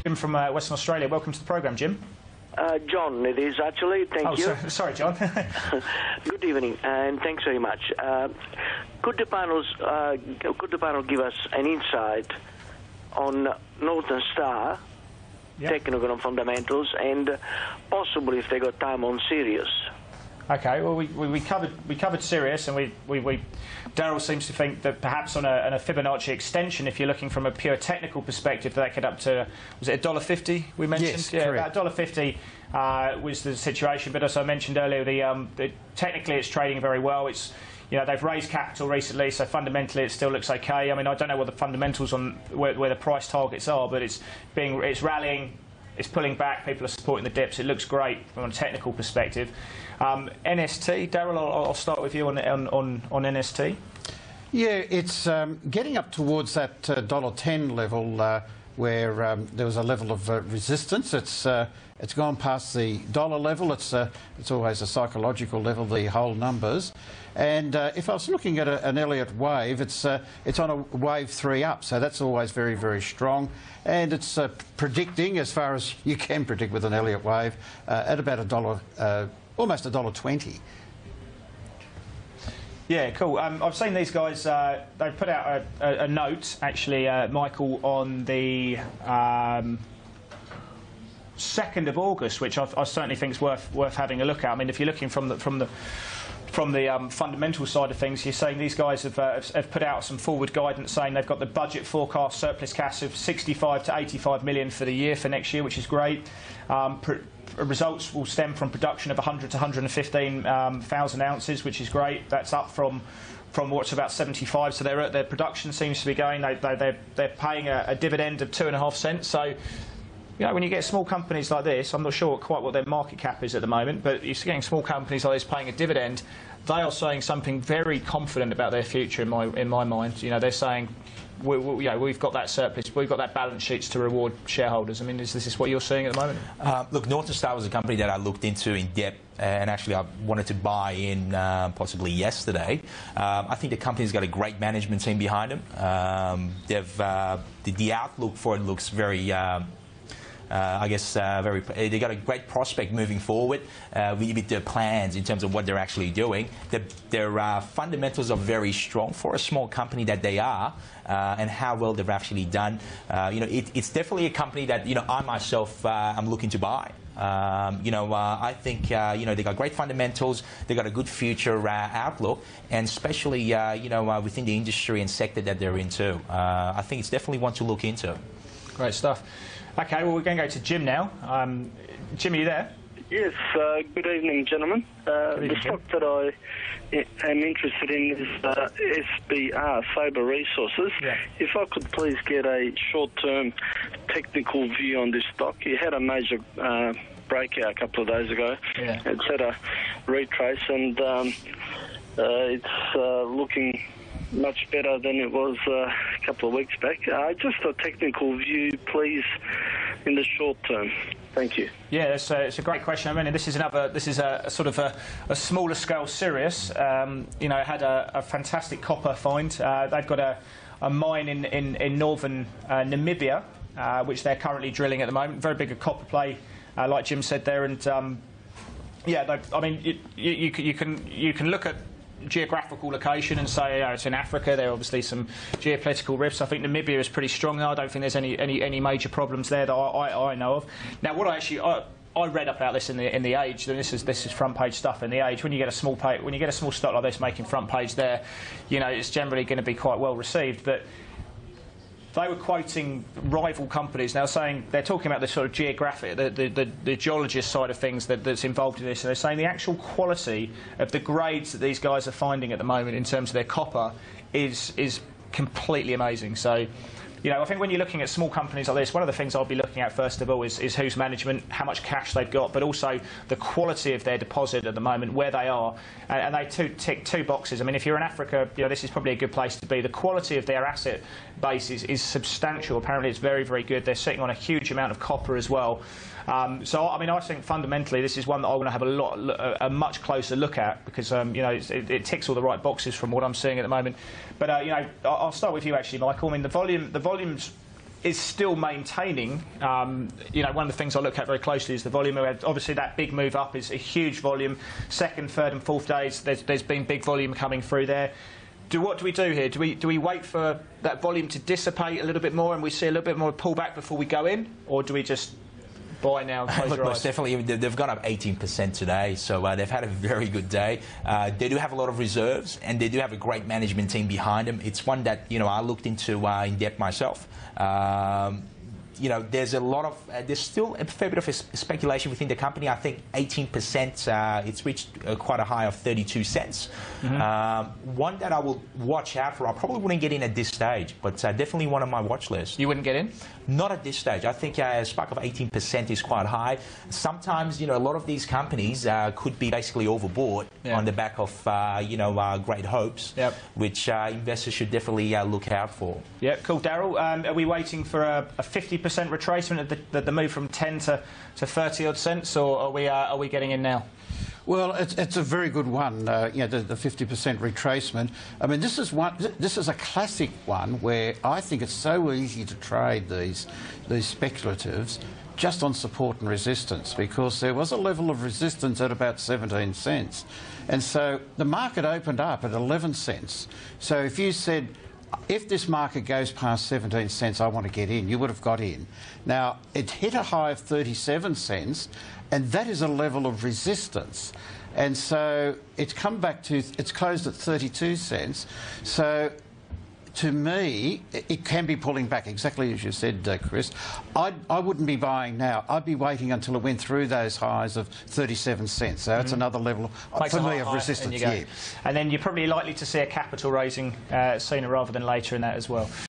Jim from Western Australia. Welcome to the programme, Jim. John, it is actually. Thank you. Sorry, John. Good evening, and thanks very much. Could the panel give us an insight on Northern Star, technical and fundamentals, and possibly, if they got time, on Sirius? Okay, well, we covered Sirius, and Daryl seems to think that perhaps on a Fibonacci extension, if you're looking from a pure technical perspective, that could up to, was it $1.50 we mentioned? Yes, yeah, correct. About $1.50 was the situation. But as I mentioned earlier, technically it's trading very well. It's, they've raised capital recently, so fundamentally it still looks okay. I mean, I don't know what the fundamentals on where the price targets are, but it's rallying. It's pulling back. People are supporting the dips. It looks great from a technical perspective. NST, Daryl, I'll start with you on NST. Yeah, it's getting up towards that $1.10 level where there was a level of resistance. It's gone past the dollar level. It's always a psychological level, the whole numbers. And if I was looking at an Elliott wave, it's on a wave 3 up, so that's always very, very strong. And it's predicting, as far as you can predict with an Elliott wave, at about almost $1.20. Yeah, cool. I've seen these guys. They've put out a note, actually, Michael, on the 2nd of August, which I certainly think is worth having a look at. I mean, if you're looking from the fundamental side of things, you're saying these guys have put out some forward guidance saying they've got the budget forecast surplus cash of 65 to 85 million for the year for next year, which is great. Results will stem from production of 100 to 115,000 ounces, which is great. That's up from what's about 75. So their production seems to be going. They're paying a dividend of 2.5 cents. So, when you get small companies like this, I'm not sure quite what their market cap is at the moment, but you're getting small companies like this paying a dividend. They are saying something very confident about their future in my mind. They're saying, we've got that surplus, we've got that balance sheets to reward shareholders. I mean, is this what you're seeing at the moment? Look, Northern Star was a company that I looked into in depth, and actually I wanted to buy in possibly yesterday. I think the company's got a great management team behind them. The outlook for it looks very... they got a great prospect moving forward with their plans in terms of what they're actually doing. Their fundamentals are very strong for a small company that they are, and how well they've actually done. It's definitely a company that I myself am looking to buy. I think they got great fundamentals. They got a good future outlook, and especially within the industry and sector that they're into. I think it's definitely one to look into. Great stuff. Okay, well, we're going to go to Jim now. Jim, are you there? Yes, good evening, gentlemen. The stock that I am interested in is SBR, Sabre Resources. Yeah. If I could please get a short-term technical view on this stock. You had a major breakout a couple of days ago. Yeah. It's had a retrace, and it's looking much better than it was a couple of weeks back. Just a technical view, please, in the short term. Thank you. Yeah, it's a great question. I mean, this is a sort of a smaller scale Sirius. It had a fantastic copper find. They've got a mine in northern Namibia, which they're currently drilling at the moment. Very big a copper play, like Jim said there. And you can look at geographical location and say it's in Africa. There are obviously some geopolitical rifts. I think Namibia is pretty strong now. I don't think there's any major problems there that I know of. Now, what I read about this in the Age, and this is front page stuff in the Age. When you get a small stock like this making front page there, it's generally going to be quite well received. But they were quoting rival companies now, saying they're talking about the sort of geographic, the geologist side of things that's involved in this. And they're saying the actual quality of the grades that these guys are finding at the moment in terms of their copper is completely amazing. So, I think when you're looking at small companies like this, one of the things I'll be looking at first of all is who's management, how much cash they've got, but also the quality of their deposit at the moment, where they are, and they tick two boxes. I mean, if you're in Africa, this is probably a good place to be. The quality of their asset base is substantial. Apparently, it's very, very good. They're sitting on a huge amount of copper as well. So, I mean, I think fundamentally this is one that I want to have a much closer look at because, it ticks all the right boxes from what I'm seeing at the moment. But, I'll start with you actually, Michael. I mean, the volumes is still maintaining. You know, one of the things I look at very closely is the volume. Obviously, that big move up is a huge volume. Second, third, and fourth days, there's been big volume coming through there. What do we do here? Do we wait for that volume to dissipate a little bit more and we see a little bit more pullback before we go in, or do we just buy now? Look, most definitely, they've gone up 18% today, so they've had a very good day. They do have a lot of reserves, and they do have a great management team behind them. It's one that, you know, I looked into in depth myself. You know, there's still a fair bit of speculation within the company. I think 18%, it's reached quite a high of 32 cents. One that I will watch out for. I probably wouldn't get in at this stage, but definitely one on my watch list. You wouldn't get in? Not at this stage. I think a spike of 18% is quite high. Sometimes, you know, a lot of these companies could be basically overbought on the back of, you know, great hopes, which investors should definitely look out for. Yeah, cool. Daryl, are we waiting for a 50% retracement at the move from 10 to 30 odd cents, or are we getting in now? Well, it's a very good one. You know, the 50% retracement. I mean, this is a classic one where I think it's so easy to trade these speculatives just on support and resistance, because there was a level of resistance at about 17 cents, and so the market opened up at 11 cents. So if you said, if this market goes past 17 cents, I want to get in, you would have got in. Now, it hit a high of 37 cents, and that is a level of resistance. And so it's come back to, it's closed at 32 cents. So to me, it can be pulling back, exactly as you said, Chris. I wouldn't be buying now. I'd be waiting until it went through those highs of 37 cents. So it's another level, for me, of resistance. And then you're probably likely to see a capital raising sooner rather than later in that as well.